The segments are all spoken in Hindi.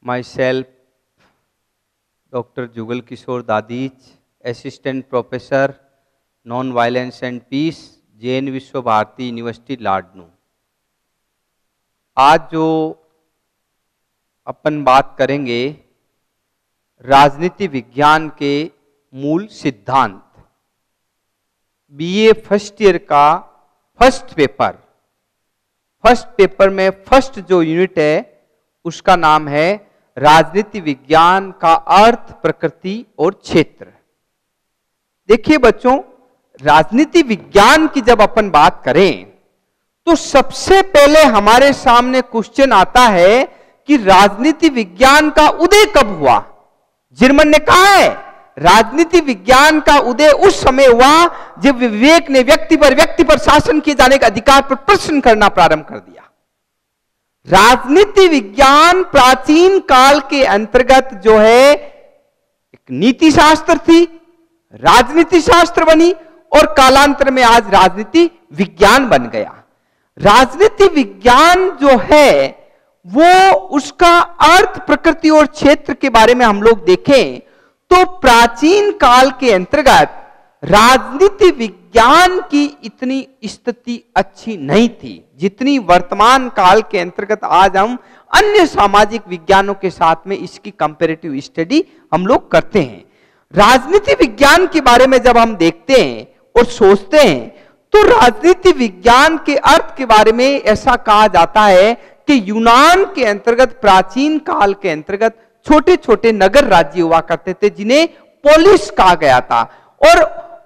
myself, Dr. Jugal Kishore Dadich, Assistant Professor, Non-Violence and Peace, Jain विश्व भारती यूनिवर्सिटी लाडनू। आज जो अपन बात करेंगे राजनीति विज्ञान के मूल सिद्धांत, बीए फर्स्ट ईयर का फर्स्ट पेपर में फर्स्ट जो यूनिट है उसका नाम है राजनीति विज्ञान का अर्थ, प्रकृति और क्षेत्र। देखिए बच्चों, राजनीति विज्ञान की जब अपन बात करें तो सबसे पहले हमारे सामने क्वेश्चन आता है कि राजनीति विज्ञान का उदय कब हुआ। जर्मन ने कहा है राजनीति विज्ञान का उदय उस समय हुआ जब विवेक ने व्यक्ति पर शासन किए जाने के अधिकार पर प्रश्न करना प्रारंभ कर दिया। राजनीति विज्ञान प्राचीन काल के अंतर्गत जो है एक नीति शास्त्र थी, राजनीति शास्त्र बनी और कालांतर में आज राजनीति विज्ञान बन गया। राजनीति विज्ञान जो है वो उसका अर्थ, प्रकृति और क्षेत्र के बारे में हम लोग देखें तो प्राचीन काल के अंतर्गत राजनीति विज्ञान की इतनी स्थिति अच्छी नहीं थी जितनी वर्तमान काल के अंतर्गत आज हम अन्य सामाजिक विज्ञानों के साथ में इसकी कंपैरेटिव स्टडी हम लोग करते हैं। राजनीति विज्ञान के बारे में जब हम देखते हैं और सोचते हैं तो राजनीति विज्ञान के अर्थ के बारे में ऐसा कहा जाता है कि यूनान के अंतर्गत प्राचीन काल के अंतर्गत छोटे छोटे नगर राज्य हुआ करते थे जिन्हें पोलिस कहा गया था, और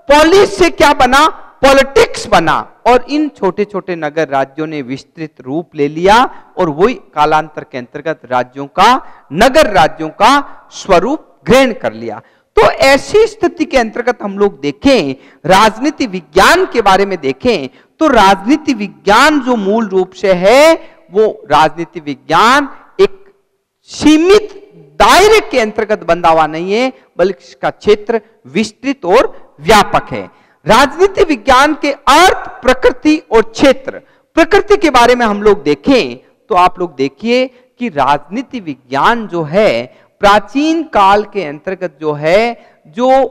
पोलिस से क्या बना, पॉलिटिक्स बना, और इन छोटे छोटे नगर राज्यों ने विस्तृत रूप ले लिया और वही कालांतर के अंतर्गत राज्यों का, नगर राज्यों का स्वरूप ग्रहण कर लिया। तो ऐसी स्थिति के अंतर्गत हम लोग देखें, राजनीति विज्ञान के बारे में देखें तो राजनीति विज्ञान जो मूल रूप से है वो राजनीति विज्ञान एक सीमित दायरे के अंतर्गत बंधा हुआ नहीं है, बल्कि इसका क्षेत्र विस्तृत और व्यापक है। राजनीति विज्ञान के अर्थ, प्रकृति और क्षेत्र। प्रकृति के बारे में हम लोग देखें तो आप लोग देखिए कि राजनीति विज्ञान जो है प्राचीन काल के अंतर्गत जो है, जो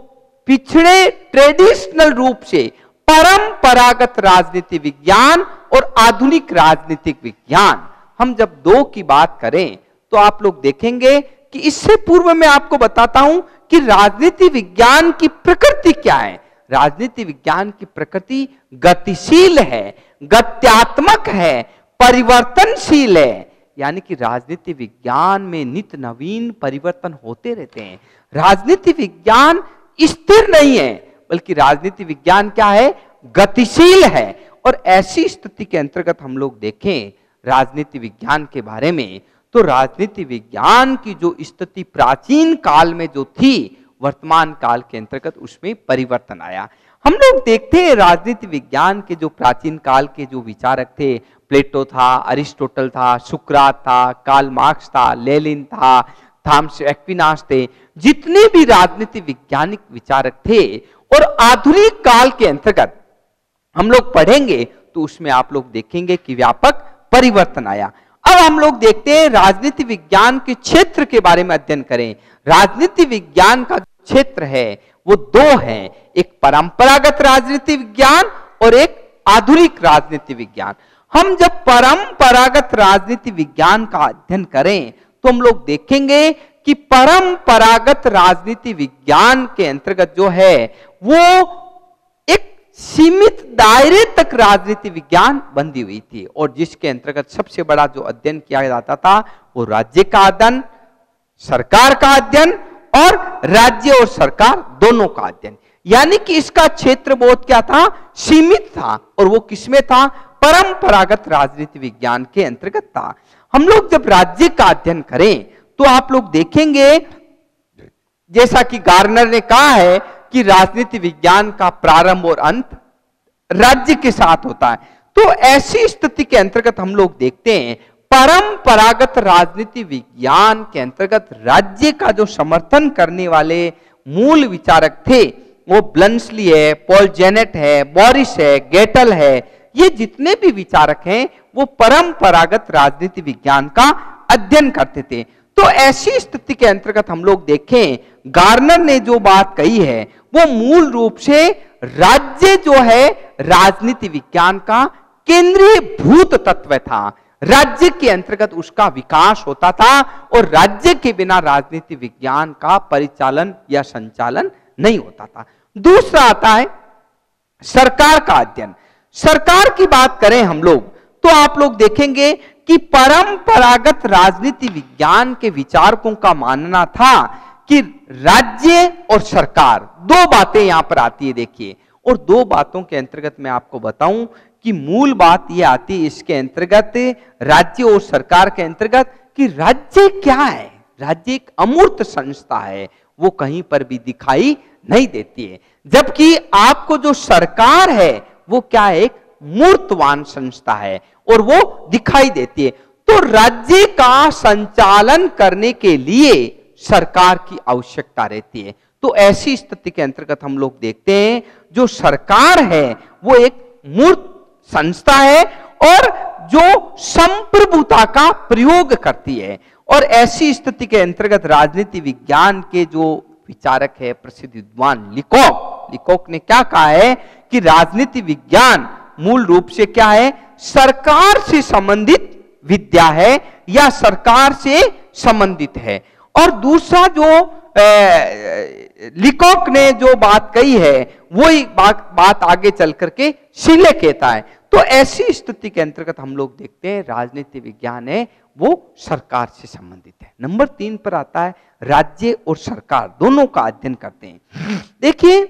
पिछड़े ट्रेडिशनल रूप से परंपरागत राजनीति विज्ञान और आधुनिक राजनीतिक विज्ञान, हम जब दो की बात करें तो आप लोग देखेंगे कि इससे पूर्व मैं आपको बताता हूं कि राजनीति विज्ञान की प्रकृति क्या है। राजनीति विज्ञान की प्रकृति गतिशील है, गत्यात्मक है, परिवर्तनशील है, यानी कि राजनीति विज्ञान में नित्य नवीन परिवर्तन होते रहते हैं। राजनीति विज्ञान स्थिर नहीं है, बल्कि राजनीति विज्ञान क्या है, गतिशील है। और ऐसी स्थिति के अंतर्गत हम लोग देखें राजनीति विज्ञान के बारे में तो राजनीति विज्ञान की जो स्थिति प्राचीन काल में जो थी, वर्तमान काल के अंतर्गत उसमें परिवर्तन आया। हम लोग देखते हैं राजनीति विज्ञान के जो प्राचीन काल के जो विचारक थे, प्लेटो था, अरिस्टोटल था, सुकरात था, कार्ल मार्क्स था, लेनिन था, थॉमस एक्विनास थे, जितने भी राजनीति वैज्ञानिक विचारक थे, और आधुनिक काल के अंतर्गत हम लोग पढ़ेंगे तो उसमें आप लोग देखेंगे कि व्यापक परिवर्तन आया। अब हम लोग देखते हैं राजनीति विज्ञान के क्षेत्र के बारे में अध्ययन करें। राजनीति विज्ञान का जो क्षेत्र है वो दो है, एक परंपरागत राजनीति विज्ञान और एक आधुनिक राजनीति विज्ञान। हम जब परंपरागत राजनीति विज्ञान का अध्ययन करें तो हम लोग देखेंगे कि परंपरागत राजनीति विज्ञान के अंतर्गत जो है वो एक सीमित दायरे तक राजनीति विज्ञान बंधी हुई थी, और जिसके अंतर्गत सबसे बड़ा जो अध्ययन किया जाता था वो राज्य का अध्ययन, सरकार का अध्ययन और राज्य और सरकार दोनों का अध्ययन। यानी कि इसका क्षेत्र बहुत क्या था, सीमित था, और वो किसमें था, परंपरागत राजनीति विज्ञान के अंतर्गत था। हम लोग जब राज्य का अध्ययन करें तो आप लोग देखेंगे, जैसा कि गार्नर ने कहा है कि राजनीति विज्ञान का प्रारंभ और अंत राज्य के साथ होता है। तो ऐसी स्थिति के अंतर्गत हम लोग देखते हैं परंपरागत राजनीति विज्ञान के अंतर्गत राज्य का जो समर्थन करने वाले मूल विचारक थे वो ब्लंसली है, पॉल जेनेट है, बोरिस है, गेटल है, ये जितने भी विचारक हैं वो परंपरागत राजनीति विज्ञान का अध्ययन करते थे। तो ऐसी स्थिति के अंतर्गत हम लोग देखें, गार्नर ने जो बात कही है वो मूल रूप से राज्य जो है राजनीति विज्ञान का केंद्रीय भूत तत्व था। राज्य के अंतर्गत उसका विकास होता था और राज्य के बिना राजनीति विज्ञान का परिचालन या संचालन नहीं होता था। दूसरा आता है सरकार का अध्ययन। सरकार की बात करें हम लोग तो आप लोग देखेंगे कि परंपरागत राजनीति विज्ञान के विचारकों का मानना था कि राज्य और सरकार, दो बातें यहां पर आती है देखिए, और दो बातों के अंतर्गत मैं आपको बताऊं कि मूल बात यह आती है इसके अंतर्गत, राज्य और सरकार के अंतर्गत, कि राज्य क्या है। राज्य एक अमूर्त संस्था है, वो कहीं पर भी दिखाई नहीं देती है, जबकि आपको जो सरकार है वो क्या है, एक मूर्तवान संस्था है और वो दिखाई देती है। तो राज्य का संचालन करने के लिए सरकार की आवश्यकता रहती है। तो ऐसी स्थिति के अंतर्गत हम लोग देखते हैं जो सरकार है वो एक मूर्त संस्था है और जो संप्रभुता का प्रयोग करती है। और ऐसी स्थिति के अंतर्गत राजनीति विज्ञान के जो विचारक है प्रसिद्ध विद्वान लिकोक ने क्या कहा है कि राजनीति विज्ञान मूल रूप से क्या है, सरकार से संबंधित विद्या है या सरकार से संबंधित है। और दूसरा जो लिकोक ने जो बात कही है वो एक बात आगे चल करके शिले कहता है। तो ऐसी स्थिति के अंतर्गत हम लोग देखते हैं राजनीति विज्ञान है वो सरकार से संबंधित है। नंबर 3 पर आता है राज्य और सरकार दोनों का अध्ययन करते हैं। देखिए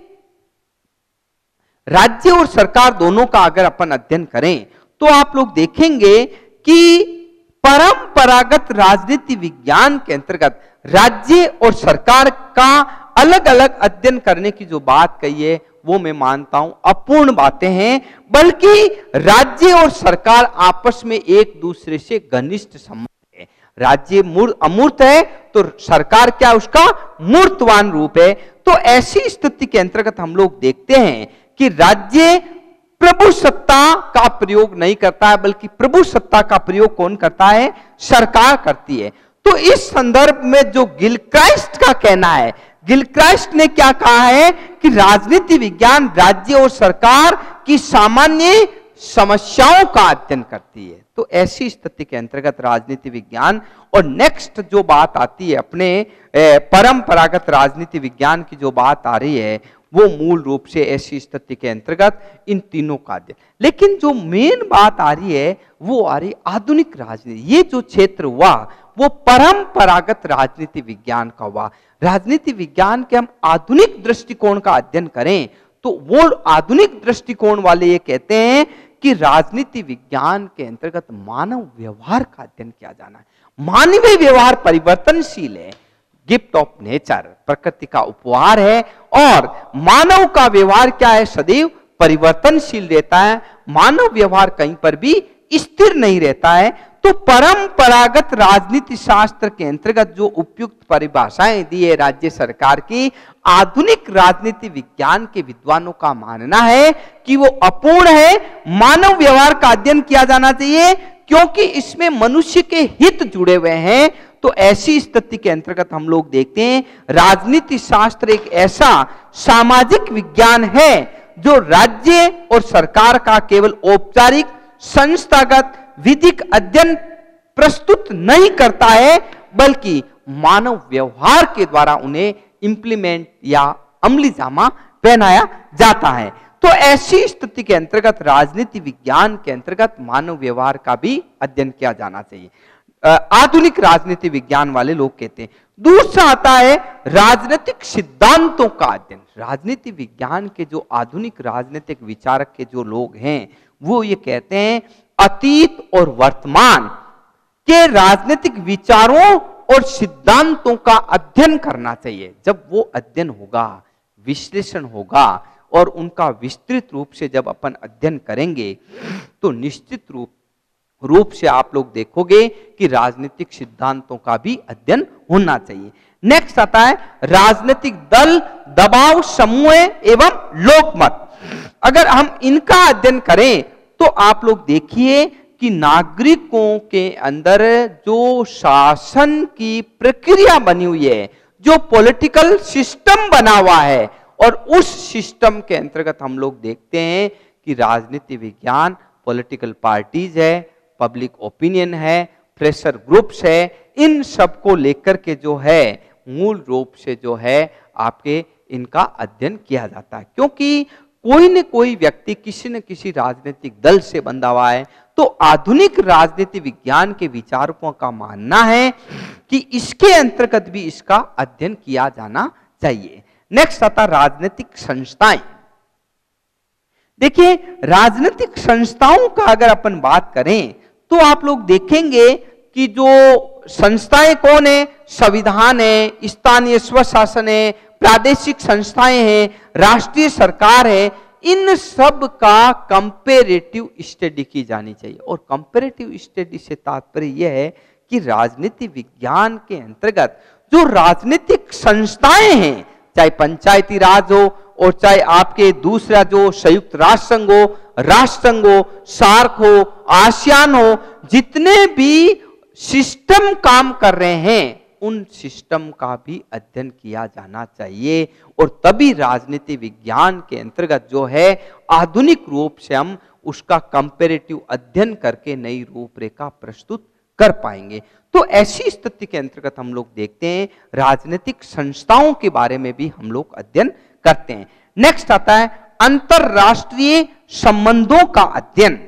राज्य और सरकार दोनों का अगर अपन अध्ययन करें तो आप लोग देखेंगे कि परंपरागत राजनीति विज्ञान के अंतर्गत राज्य और सरकार का अलग अलग अध्ययन करने की जो बात कही है वो मैं मानता हूं अपूर्ण बातें हैं, बल्कि राज्य और सरकार आपस में एक दूसरे से घनिष्ठ संबंध है। राज्य अमूर्त है तो सरकार क्या, उसका मूर्तवान रूप है। तो ऐसी स्थिति के अंतर्गत हम लोग देखते हैं कि राज्य प्रभु सत्ता का प्रयोग नहीं करता है, बल्कि प्रभु सत्ता का प्रयोग कौन करता है, सरकार करती है। तो इस संदर्भ में जो गिलक्राइस्ट का कहना है, गिलक्राइस्ट ने क्या कहा है कि राजनीति विज्ञान राज्य और सरकार की सामान्य समस्याओं का अध्ययन करती है। तो ऐसी स्थिति के अंतर्गत राजनीति विज्ञान, और नेक्स्ट जो बात आती है अपने परंपरागत राजनीति विज्ञान की जो बात आ रही है वो मूल रूप से ऐसी स्थिति के अंतर्गत इन तीनों का अध्ययन। लेकिन जो मेन बात आ रही है वो आ रही आधुनिक राजनीति। ये जो क्षेत्र हुआ वो परंपरागत राजनीति विज्ञान का हुआ। राजनीति विज्ञान के हम आधुनिक दृष्टिकोण का अध्ययन करें तो वो आधुनिक दृष्टिकोण वाले ये कहते हैं कि राजनीति विज्ञान के अंतर्गत मानव व्यवहार का अध्ययन किया जाना है। मानवीय व्यवहार परिवर्तनशील है, गिफ्ट ऑफ नेचर, प्रकृति का उपहार है, और मानव का व्यवहार क्या है, सदैव परिवर्तनशील रहता है। मानव व्यवहार कहीं पर भी स्थिर नहीं रहता है। तो परंपरागत राजनीति शास्त्र के अंतर्गत जो उपयुक्त परिभाषाएं दी है राज्य सरकार की, आधुनिक राजनीति विज्ञान के विद्वानों का मानना है कि वो अपूर्ण है। मानव व्यवहार का अध्ययन किया जाना चाहिए क्योंकि इसमें मनुष्य के हित जुड़े हुए हैं। तो ऐसी स्थिति के अंतर्गत हम लोग देखते हैं राजनीति शास्त्र एक ऐसा सामाजिक विज्ञान है जो राज्य और सरकार का केवल औपचारिक संस्थागत विधिक अध्ययन प्रस्तुत नहीं करता है, बल्कि मानव व्यवहार के द्वारा उन्हें इंप्लीमेंट या अमली जामा पहनाया जाता है। तो ऐसी स्थिति के अंतर्गत राजनीति विज्ञान के अंतर्गत मानव व्यवहार का भी अध्ययन किया जाना चाहिए, आधुनिक राजनीति विज्ञान वाले लोग कहते हैं। दूसरा आता है राजनीतिक सिद्धांतों का अध्ययन। राजनीति विज्ञान के जो आधुनिक राजनीतिक विचारक के जो लोग हैं वो ये कहते हैं अतीत और वर्तमान के राजनीतिक विचारों और सिद्धांतों का अध्ययन करना चाहिए। जब वो अध्ययन होगा, विश्लेषण होगा और उनका विस्तृत रूप से जब अपन अध्ययन करेंगे तो निश्चित रूप से आप लोग देखोगे कि राजनीतिक सिद्धांतों का भी अध्ययन होना चाहिए। नेक्स्ट आता है राजनीतिक दल, दबाव, समूह एवं लोकमत। अगर हम इनका अध्ययन करें तो आप लोग देखिए कि नागरिकों के अंदर जो शासन की प्रक्रिया बनी हुई है, जो पॉलिटिकल सिस्टम बना हुआ है, और उस सिस्टम के अंतर्गत हम लोग देखते हैं कि राजनीति विज्ञान पॉलिटिकल पार्टीज है, पब्लिक ओपिनियन है, प्रेशर ग्रुप्स है, इन सब को लेकर के जो है मूल रूप से जो है आपके इनका अध्ययन किया जाता है। क्योंकि कोई न कोई व्यक्ति किसी न किसी राजनीतिक दल से बंधा हुआ है, तो आधुनिक राजनीति विज्ञान के विचारकों का मानना है कि इसके अंतर्गत भी इसका अध्ययन किया जाना चाहिए। नेक्स्ट आता राजनीतिक संस्थाएं। देखिए, राजनीतिक संस्थाओं का अगर अपन बात करें तो आप लोग देखेंगे कि जो संस्थाएं कौन है, संविधान है, स्थानीय स्वशासन है, प्रादेशिक संस्थाएं हैं, राष्ट्रीय सरकार है, इन सब का कंपेरेटिव स्टडी की जानी चाहिए। और कंपेरेटिव स्टडी से तात्पर्य यह है कि राजनीति विज्ञान के अंतर्गत जो राजनीतिक संस्थाएं हैं, चाहे पंचायती राज हो और चाहे आपके दूसरा जो संयुक्त राष्ट्र संघ हो, राष्ट्र संघ हो, सार्क हो, आसियान हो, जितने भी सिस्टम काम कर रहे हैं उन सिस्टम का भी अध्ययन किया जाना चाहिए। और तभी राजनीति विज्ञान के अंतर्गत जो है आधुनिक रूप से हम उसका कंपैरेटिव अध्ययन करके नई रूपरेखा प्रस्तुत कर पाएंगे। तो ऐसी स्थिति के अंतर्गत हम लोग देखते हैं राजनीतिक संस्थाओं के बारे में भी हम लोग अध्ययन करते हैं। नेक्स्ट आता है अंतरराष्ट्रीय संबंधों का अध्ययन।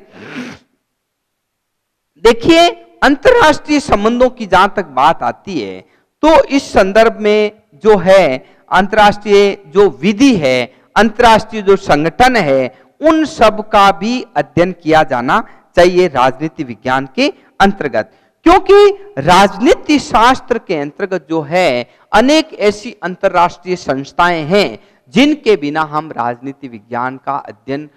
देखिए, अंतरराष्ट्रीय संबंधों की जहां तक बात आती है तो इस संदर्भ में जो है अंतरराष्ट्रीय जो विधि है, अंतरराष्ट्रीय जो संगठन है, उन सब का भी अध्ययन किया जाना चाहिए राजनीति विज्ञान के अंतर्गत। क्योंकि राजनीति शास्त्र के अंतर्गत जो है अनेक ऐसी अंतरराष्ट्रीय संस्थाएं हैं जिनके बिना हम राजनीति विज्ञान का अध्ययन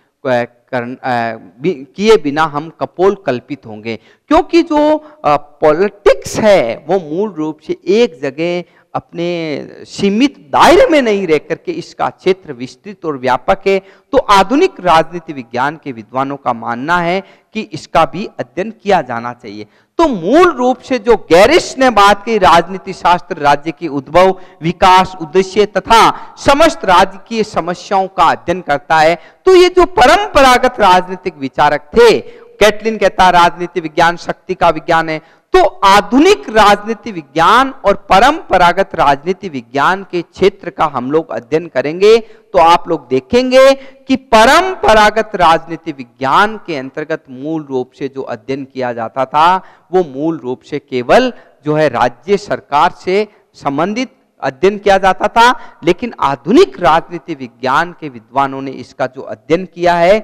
किए बिना हम कपोल कल्पित होंगे। क्योंकि जो पॉलिटिक्स है वो मूल रूप से एक जगह अपने सीमित दायरे में नहीं रह करके इसका क्षेत्र विस्तृत और व्यापक है। तो आधुनिक राजनीति विज्ञान के विद्वानों का मानना है कि इसका भी अध्ययन किया जाना चाहिए। तो मूल रूप से जो गैरिश ने बात की, राजनीति शास्त्र राज्य की उद्भव, विकास, उद्देश्य तथा समस्त राजकीय समस्याओं का अध्ययन करता है। तो ये जो परंपरागत राजनीतिक विचारक थे, कैटलिन कहता है राजनीति विज्ञान शक्ति का विज्ञान है। तो आधुनिक राजनीति विज्ञान और परंपरागत राजनीति विज्ञान के क्षेत्र का हम लोग अध्ययन करेंगे तो आप लोग देखेंगे कि परंपरागत राजनीति विज्ञान के अंतर्गत मूल रूप से जो अध्ययन किया जाता था वो मूल रूप से केवल जो है राज्य सरकार से संबंधित अध्ययन किया जाता था। लेकिन आधुनिक राजनीति विज्ञान के विद्वानों ने इसका जो अध्ययन किया है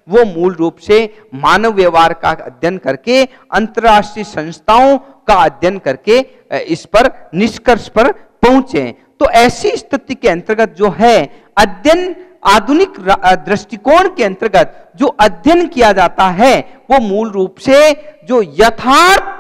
वो मूल रूप से मानव व्यवहार का अध्ययन करके, अंतरराष्ट्रीय संस्थाओं का अध्ययन करके इस पर निष्कर्ष पर पहुंचे। तो ऐसी स्थिति के अंतर्गत जो है अध्ययन, आधुनिक दृष्टिकोण के अंतर्गत जो अध्ययन किया जाता है वो मूल रूप से जो यथार्थ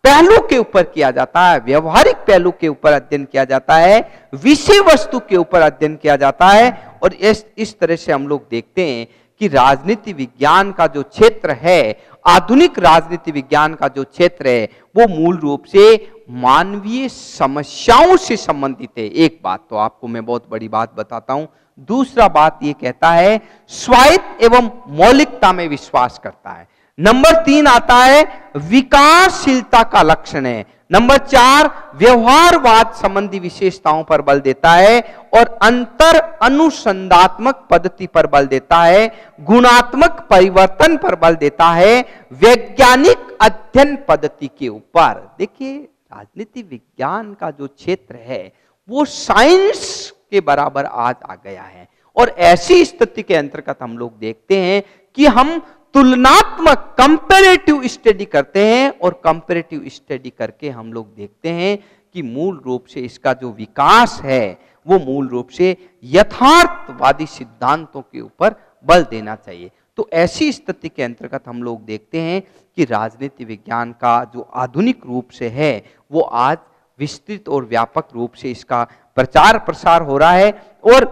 पहलू के ऊपर किया जाता है, व्यवहारिक पहलू के ऊपर अध्ययन किया जाता है, विषय वस्तु के ऊपर अध्ययन किया जाता है। और इस तरह से हम लोग देखते हैं कि राजनीति विज्ञान का जो क्षेत्र है, आधुनिक राजनीति विज्ञान का जो क्षेत्र है वो मूल रूप से मानवीय समस्याओं से संबंधित है। एक बात तो आपको मैं बहुत बड़ी बात बताता हूं। दूसरा बात ये कहता है स्वायत्त एवं मौलिकता में विश्वास करता है। नंबर 3 आता है विकासशीलता का लक्षण है। नंबर 4 व्यवहारवाद संबंधी विशेषताओं पर बल देता है और अंतर अनुसंधात्मक पद्धति पर बल देता है, गुणात्मक परिवर्तन पर बल देता है, वैज्ञानिक अध्ययन पद्धति के ऊपर। देखिए, राजनीति विज्ञान का जो क्षेत्र है वो साइंस के बराबर आज आ गया है। और ऐसी स्थिति के अंतर्गत हम लोग देखते हैं कि हम तुलनात्मक कंपैरेटिव स्टडी करते हैं और कंपैरेटिव स्टडी करके हम लोग देखते हैं कि मूल रूप से इसका जो विकास है वो मूल रूप से यथार्थवादी सिद्धांतों के ऊपर बल देना चाहिए। तो ऐसी स्थिति के अंतर्गत हम लोग देखते हैं कि राजनीति विज्ञान का जो आधुनिक रूप से है वो आज विस्तृत और व्यापक रूप से इसका प्रचार प्रसार हो रहा है। और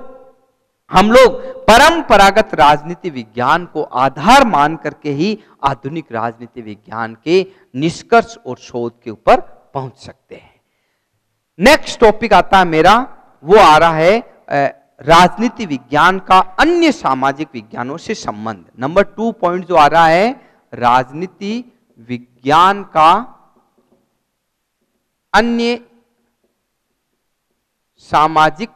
हम लोग परंपरागत राजनीति विज्ञान को आधार मान करके ही आधुनिक राजनीति विज्ञान के निष्कर्ष और शोध के ऊपर पहुंच सकते हैं। नेक्स्ट टॉपिक आता है मेरा, वो आ रहा है राजनीति विज्ञान का अन्य सामाजिक विज्ञानों से संबंध। नंबर 2 पॉइंट जो आ रहा है, राजनीति विज्ञान का अन्य सामाजिक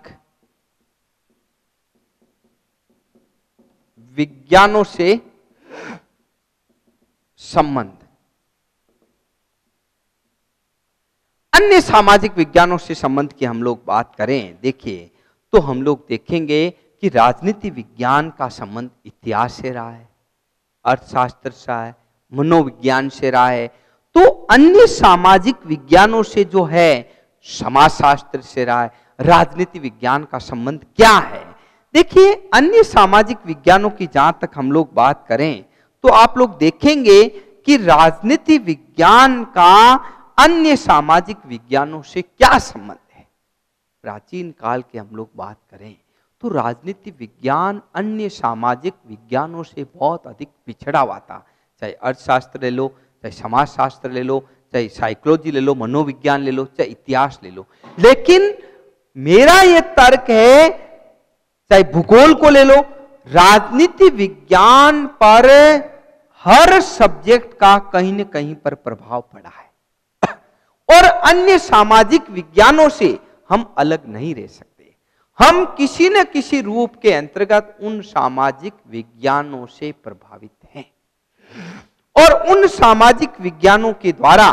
विज्ञानों से संबंध। अन्य सामाजिक विज्ञानों से संबंध की हम लोग बात करें, देखिए तो हम लोग देखेंगे कि राजनीति विज्ञान का संबंध इतिहास से रहा है, अर्थशास्त्र से रहा है, मनोविज्ञान से रहा है। तो अन्य सामाजिक विज्ञानों से जो है समाजशास्त्र से रहा है, राजनीति विज्ञान का संबंध क्या है? देखिए अन्य सामाजिक विज्ञानों की जहां तक हम लोग बात करें तो आप लोग देखेंगे कि राजनीति विज्ञान का अन्य सामाजिक विज्ञानों से क्या संबंध है। प्राचीन काल के हम लोग बात करें तो राजनीति विज्ञान अन्य सामाजिक विज्ञानों से बहुत अधिक पिछड़ा हुआ था। चाहे अर्थशास्त्र ले लो, चाहे समाजशास्त्र ले लो, चाहे साइकोलॉजी ले लो, मनोविज्ञान ले लो, चाहे इतिहास ले लो। लेकिन मेरा यह तर्क है, चाहे भूगोल को ले लो, राजनीति विज्ञान पर हर सब्जेक्ट का कहीं न कहीं पर प्रभाव पड़ा है और अन्य सामाजिक विज्ञानों से हम अलग नहीं रह सकते। हम किसी न किसी रूप के अंतर्गत उन सामाजिक विज्ञानों से प्रभावित हैं और उन सामाजिक विज्ञानों के द्वारा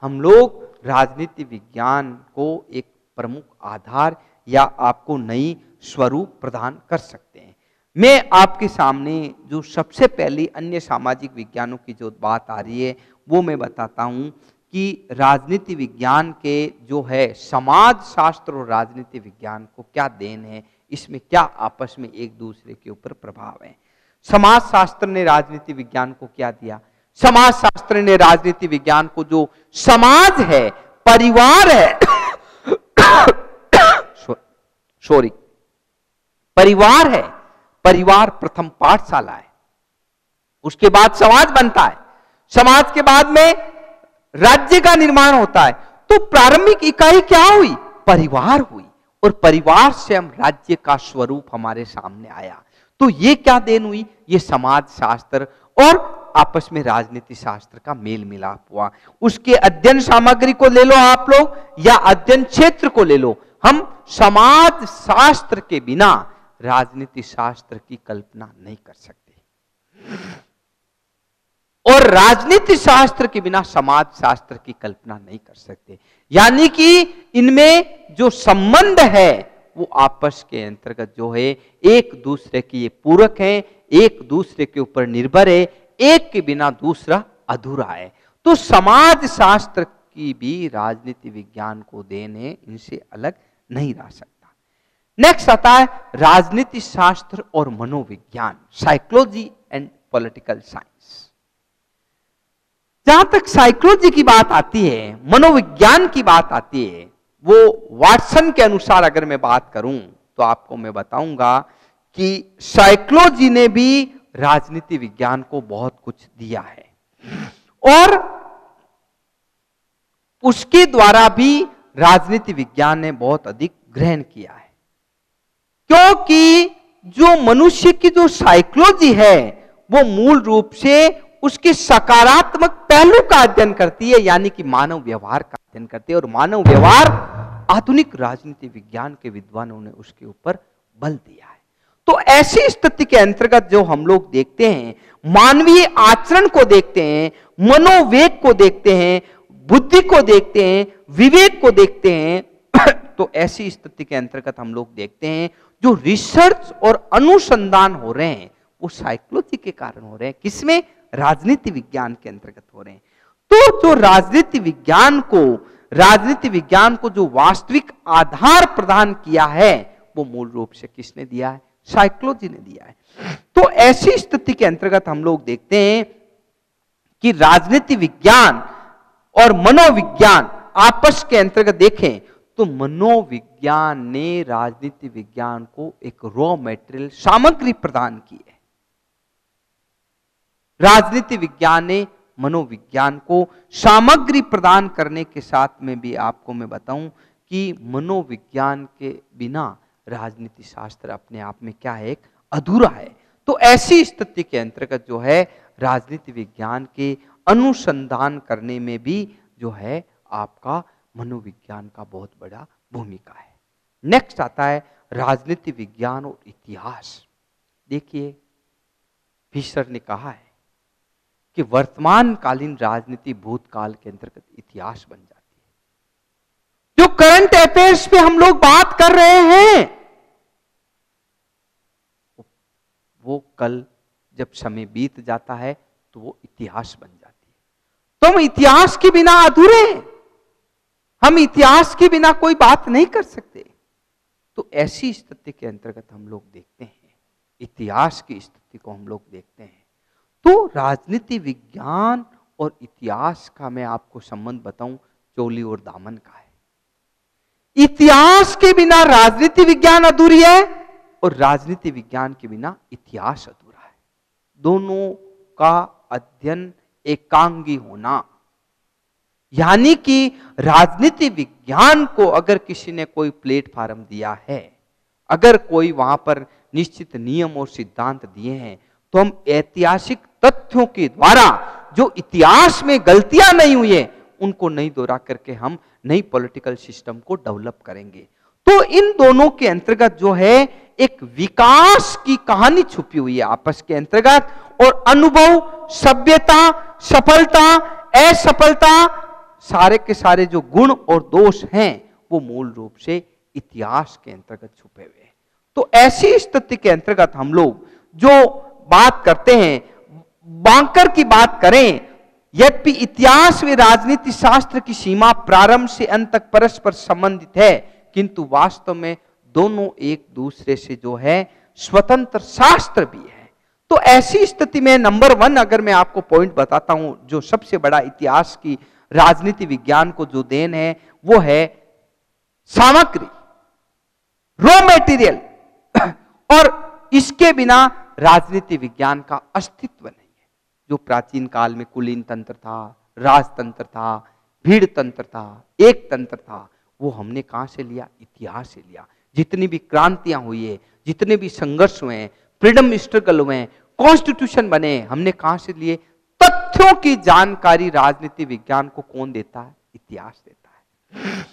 हम लोग राजनीति विज्ञान को एक प्रमुख आधार या आपको नई स्वरूप प्रदान कर सकते हैं। मैं आपके सामने जो सबसे पहली अन्य सामाजिक विज्ञानों की जो बात आ रही है वो मैं बताता हूं कि राजनीति विज्ञान के जो है समाज शास्त्र और राजनीति विज्ञान को क्या देन है, इसमें क्या आपस में एक दूसरे के ऊपर प्रभाव है। समाज शास्त्र ने राजनीति विज्ञान को क्या दिया? समाज शास्त्र ने राजनीति विज्ञान को जो समाज है, परिवार है सॉरी परिवार है, परिवार प्रथम पाठशाला है, उसके बाद समाज बनता है, समाज के बाद में राज्य का निर्माण होता है। तो प्रारंभिक इकाई क्या हुई? परिवार हुई और परिवार से हम राज्य का स्वरूप हमारे सामने आया। तो ये क्या देन हुई? ये समाज शास्त्र और आपस में राजनीति शास्त्र का मेल मिलाप हुआ। उसके अध्ययन सामग्री को ले लो आप लोग या अध्ययन क्षेत्र को ले लो, हम समाज शास्त्र के बिना राजनीति शास्त्र की कल्पना नहीं कर सकते और राजनीति शास्त्र के बिना समाज शास्त्र की कल्पना नहीं कर सकते। यानी कि इनमें जो संबंध है वो आपस के अंतर्गत जो है एक दूसरे के ये पूरक है, एक दूसरे के ऊपर निर्भर है, एक के बिना दूसरा अधूरा है। तो समाज शास्त्र की भी राजनीति विज्ञान को देन है, इनसे अलग नहीं रह सकता। नेक्स्ट आता है राजनीति शास्त्र और मनोविज्ञान, साइकोलॉजी एंड पॉलिटिकल साइंस। जहां तक साइकोलॉजी की बात आती है, मनोविज्ञान की बात आती है, वो वाटसन के अनुसार अगर मैं बात करूं तो आपको मैं बताऊंगा कि साइकोलॉजी ने भी राजनीति विज्ञान को बहुत कुछ दिया है और उसके द्वारा भी राजनीति विज्ञान ने बहुत अधिक ग्रहण किया है। क्योंकि जो मनुष्य की जो साइकोलॉजी है वो मूल रूप से उसके सकारात्मक पहलू का अध्ययन करती है, यानी कि मानव व्यवहार का अध्ययन करती है और मानव व्यवहार आधुनिक राजनीति विज्ञान के विद्वानों ने उसके ऊपर बल दिया है। तो ऐसी स्थिति के अंतर्गत जो हम लोग देखते हैं, मानवीय आचरण को देखते हैं, मनोवेग को देखते हैं, बुद्धि को देखते हैं, विवेक को देखते हैं तो ऐसी स्थिति के अंतर्गत हम लोग देखते हैं जो रिसर्च और अनुसंधान हो रहे हैं वो साइकोलॉजी के कारण हो रहे हैं। किसमें? राजनीति विज्ञान के अंतर्गत हो रहे हैं। तो जो राजनीति विज्ञान को जो वास्तविक आधार प्रदान किया है वो मूल रूप से किसने दिया है? साइकोलॉजी ने दिया है। तो ऐसी स्थिति के अंतर्गत हम लोग देखते हैं कि राजनीति विज्ञान और मनोविज्ञान आपस के अंतर्गत देखें तो मनोविज्ञान ने राजनीति विज्ञान को एक रॉ मटेरियल सामग्री प्रदान की है। राजनीति विज्ञान ने मनोविज्ञान को सामग्री प्रदान करने के साथ में भी आपको मैं बताऊं कि मनोविज्ञान के बिना राजनीति शास्त्र अपने आप में क्या है, एक अधूरा है। तो ऐसी स्थिति के अंतर्गत जो है राजनीति विज्ञान के अनुसंधान करने में भी जो है आपका मनोविज्ञान का बहुत बड़ा भूमिका है। नेक्स्ट आता है राजनीति विज्ञान और इतिहास। देखिए फिशर ने कहा है कि वर्तमान कालीन राजनीति भूतकाल के अंतर्गत इतिहास बन जाती है। जो करंट अफेयर्स पे हम लोग बात कर रहे हैं वो कल जब समय बीत जाता है तो वो इतिहास बन जाती है। तो हम इतिहास के बिना अधूरे हैं, हम इतिहास के बिना कोई बात नहीं कर सकते। तो ऐसी स्थिति के अंतर्गत हम लोग देखते हैं, इतिहास की स्थिति को हम लोग देखते हैं। तो राजनीति विज्ञान और इतिहास का मैं आपको संबंध बताऊं, चोली और दामन का है। इतिहास के बिना राजनीति विज्ञान अधूरी है और राजनीति विज्ञान के बिना इतिहास अधूरा है। दोनों का अध्ययन एकांगी होना, यानी कि राजनीति विज्ञान को अगर किसी ने कोई प्लेटफॉर्म दिया है, अगर कोई वहां पर निश्चित नियम और सिद्धांत दिए हैं, तो हम ऐतिहासिक तथ्यों के द्वारा जो इतिहास में गलतियां नहीं हुई है उनको नहीं दोहरा करके हम नई पॉलिटिकल सिस्टम को डेवलप करेंगे। तो इन दोनों के अंतर्गत जो है एक विकास की कहानी छुपी हुई है आपस के अंतर्गत, और अनुभव, सभ्यता, सफलता, असफलता, सारे के सारे जो गुण और दोष हैं वो मूल रूप से इतिहास के अंतर्गत छुपे हुए हैं। तो ऐसी स्थिति के अंतर्गत हम लोग जो बात करते हैं, बांकर की बात करें, यद्यपि इतिहास व राजनीति शास्त्र की सीमा प्रारंभ से अंत तक परस्पर संबंधित है, किंतु वास्तव में दोनों एक दूसरे से जो है स्वतंत्र शास्त्र भी है। तो ऐसी स्थिति में नंबर 1 अगर मैं आपको पॉइंट बताता हूं, जो सबसे बड़ा इतिहास की राजनीति विज्ञान को जो देन है वो है सामग्री, रॉ मटेरियल, और इसके बिना राजनीति विज्ञान का अस्तित्व नहीं है। जो प्राचीन काल में कुलीन तंत्र था, राजतंत्र था, भीड़ तंत्र था, एक तंत्र था, वो हमने कहां से लिया? इतिहास से लिया। जितनी भी क्रांतियां हुई है, जितने भी संघर्ष हुए हैं, फ्रीडम स्ट्रगल हुए हैं, कॉन्स्टिट्यूशन बने, हमने कहां से लिए? तथ्यों की जानकारी राजनीति विज्ञान को कौन देता है? इतिहास देता है।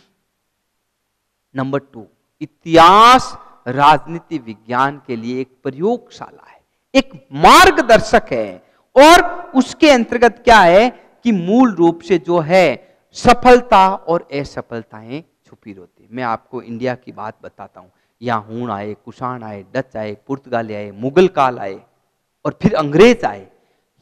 नंबर 2, इतिहास राजनीति विज्ञान के लिए एक प्रयोगशाला है, एक मार्गदर्शक है, और उसके अंतर्गत क्या है कि मूल रूप से जो है सफलता और असफलताएं छुपी रहती है। मैं आपको इंडिया की बात बताता हूं, यहां हूण आए, कुषाण आए, डच आए, पुर्तगाल आए, मुगल काल आए और फिर अंग्रेज आए।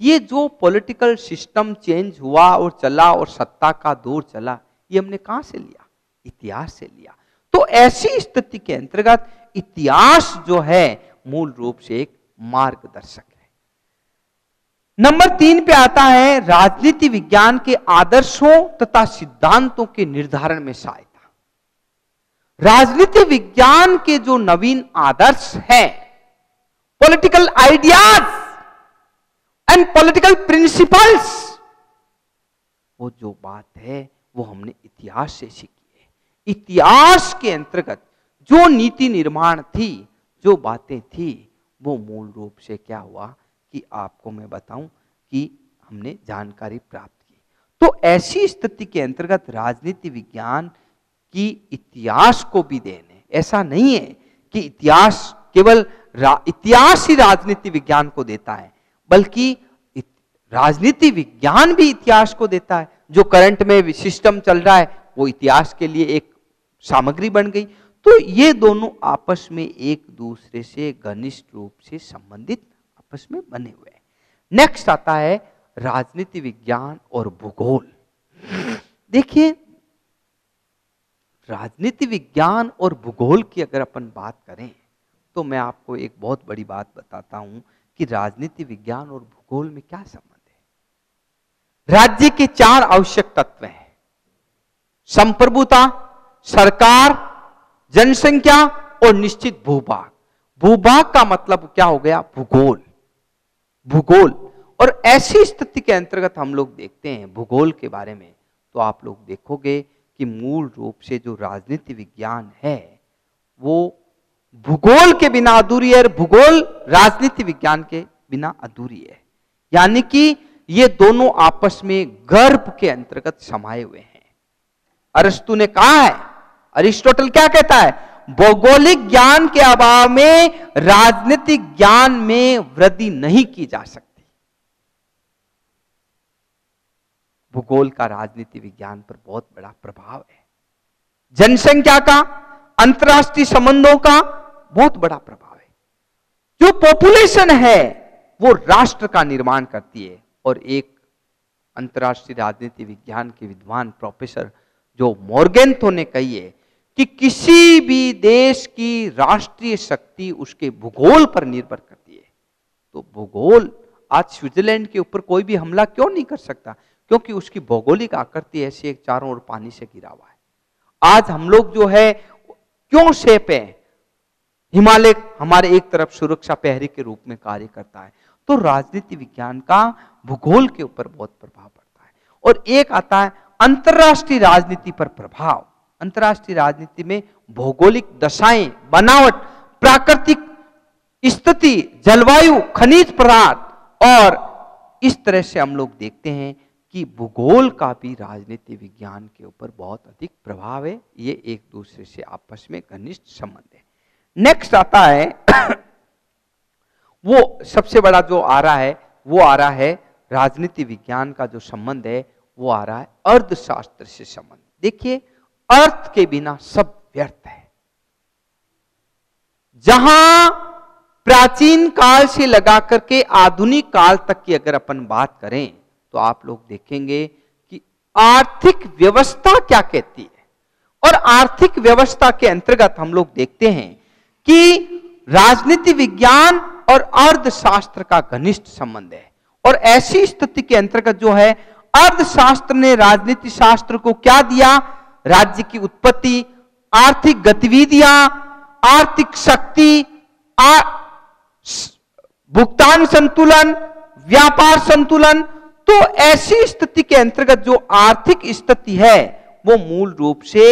ये जो पॉलिटिकल सिस्टम चेंज हुआ और चला और सत्ता का दौर चला, ये हमने कहां से लिया? इतिहास से लिया। तो ऐसी स्थिति के अंतर्गत इतिहास जो है मूल रूप से एक मार्गदर्शक है। नंबर 3 पे आता है राजनीति विज्ञान के आदर्शों तथा सिद्धांतों के निर्धारण में सहायता। राजनीति विज्ञान के जो नवीन आदर्श हैं, political ideas and political principles, वो जो बात है वो हमने इतिहास से सीखी है। इतिहास के अंतर्गत जो नीति निर्माण थी, जो बातें थी, वो मूल रूप से क्या हुआ कि आपको मैं बताऊं कि हमने जानकारी प्राप्त की। तो ऐसी स्थिति के अंतर्गत राजनीति विज्ञान की इतिहास को भी देन है। ऐसा नहीं है कि इतिहास केवल इतिहास ही राजनीति विज्ञान को देता है, बल्कि राजनीति विज्ञान भी इतिहास को देता है। जो करंट में सिस्टम चल रहा है वो इतिहास के लिए एक सामग्री बन गई। तो ये दोनों आपस में एक दूसरे से घनिष्ठ रूप से संबंधित आपस में बने हुए हैं। नेक्स्ट आता है राजनीति विज्ञान और भूगोल। देखिए, राजनीति विज्ञान और भूगोल की अगर अपन बात करें तो मैं आपको एक बहुत बड़ी बात बताता हूं कि राजनीति विज्ञान और भूगोल में क्या संबंध है। राज्य के 4 आवश्यक तत्व हैं: संप्रभुता, सरकार, जनसंख्या और निश्चित भूभाग। भूभाग का मतलब क्या हो गया? भूगोल। भूगोल। और ऐसी स्थिति के अंतर्गत हम लोग देखते हैं भूगोल के बारे में, तो आप लोग देखोगे कि मूल रूप से जो राजनीति विज्ञान है वो भूगोल के बिना अधूरी है और भूगोल राजनीति विज्ञान के बिना अधूरी है। यानी कि ये दोनों आपस में गर्भ के अंतर्गत समाये हुए हैं। अरस्तु ने कहा है, अरिस्टोटल क्या कहता है? भौगोलिक ज्ञान के अभाव में राजनीतिक ज्ञान में वृद्धि नहीं की जा सकती। भूगोल का राजनीति विज्ञान पर बहुत बड़ा प्रभाव है। जनसंख्या का, अंतर्राष्ट्रीय संबंधों का बहुत बड़ा प्रभाव है। जो पॉपुलेशन है वो राष्ट्र का निर्माण करती है। और एक अंतर्राष्ट्रीय राजनीति विज्ञान के विद्वान प्रोफेसर जो मोर्गेंथो ने कही है कि किसी भी देश की राष्ट्रीय शक्ति उसके भूगोल पर निर्भर करती है। तो भूगोल, आज स्विट्जरलैंड के ऊपर कोई भी हमला क्यों नहीं कर सकता? क्योंकि उसकी भौगोलिक आकृति ऐसी एक चारों ओर पानी से घिरा हुआ है। आज हम लोग जो है क्यों सेफ है? हिमालय हमारे एक तरफ सुरक्षा प्रहरी के रूप में कार्य करता है। तो राजनीति विज्ञान का भूगोल के ऊपर बहुत प्रभाव पड़ता है। और एक आता है अंतर्राष्ट्रीय राजनीति पर प्रभाव। अंतर्राष्ट्रीय राजनीति में भौगोलिक दशाएं, बनावट, प्राकृतिक स्थिति, जलवायु, खनिज पदार्थ, और इस तरह से हम लोग देखते हैं कि भूगोल का भी राजनीति विज्ञान के ऊपर बहुत अधिक प्रभाव है। ये एक दूसरे से आपस में घनिष्ठ संबंध है। नेक्स्ट आता है वो सबसे बड़ा जो आ रहा है वो आ रहा है राजनीति विज्ञान का जो संबंध है वो आ रहा है अर्थशास्त्र से संबंध। देखिए, अर्थ के बिना सब व्यर्थ है। जहां प्राचीन काल से लगा करके आधुनिक काल तक की अगर अपन बात करें तो आप लोग देखेंगे कि आर्थिक व्यवस्था क्या कहती है। और आर्थिक व्यवस्था के अंतर्गत हम लोग देखते हैं कि राजनीति विज्ञान और अर्थशास्त्र का घनिष्ठ संबंध है। और ऐसी स्थिति के अंतर्गत जो है अर्थशास्त्र ने राजनीति शास्त्र को क्या दिया? राज्य की उत्पत्ति, आर्थिक गतिविधियां, आर्थिक शक्ति, भुगतान संतुलन, व्यापार संतुलन। तो ऐसी स्थिति के अंतर्गत जो आर्थिक स्थिति है वो मूल रूप से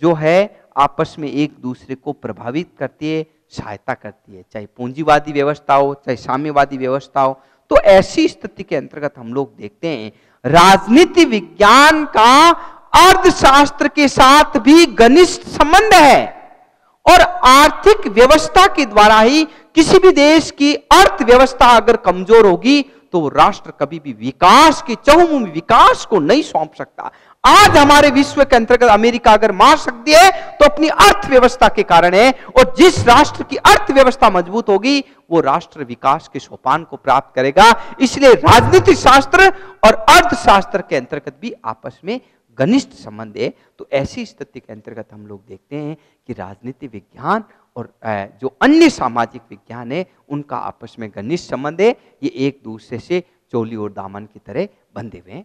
जो है आपस में एक दूसरे को प्रभावित करती है, सहायता करती है, चाहे पूंजीवादी व्यवस्था हो, चाहे साम्यवादी व्यवस्था हो। तो ऐसी स्थिति के अंतर्गत हम लोग देखते हैं राजनीति विज्ञान का अर्थशास्त्र के साथ भी घनिष्ठ संबंध है। और आर्थिक व्यवस्था के द्वारा ही किसी भी देश की अर्थव्यवस्था अगर कमजोर होगी तो वो राष्ट्र कभी भी विकास के चहुमुखी विकास को नहीं सौंप सकता। आज हमारे विश्व के अंतर्गत अमेरिका अगर महाशक्ति है तो अपनी अर्थव्यवस्था के कारण है। और जिस राष्ट्र की अर्थव्यवस्था मजबूत होगी वो राष्ट्र विकास के सोपान को प्राप्त करेगा। इसलिए राजनीति शास्त्र और अर्थशास्त्र के अंतर्गत भी आपस में घनिष्ठ संबंध है। तो ऐसी स्थिति के अंतर्गत हम लोग देखते हैं कि राजनीति विज्ञान और जो अन्य सामाजिक विज्ञान है उनका आपस में घनिष्ठ संबंध है। ये एक दूसरे से चोली और दामन की तरह बंधे हुए हैं।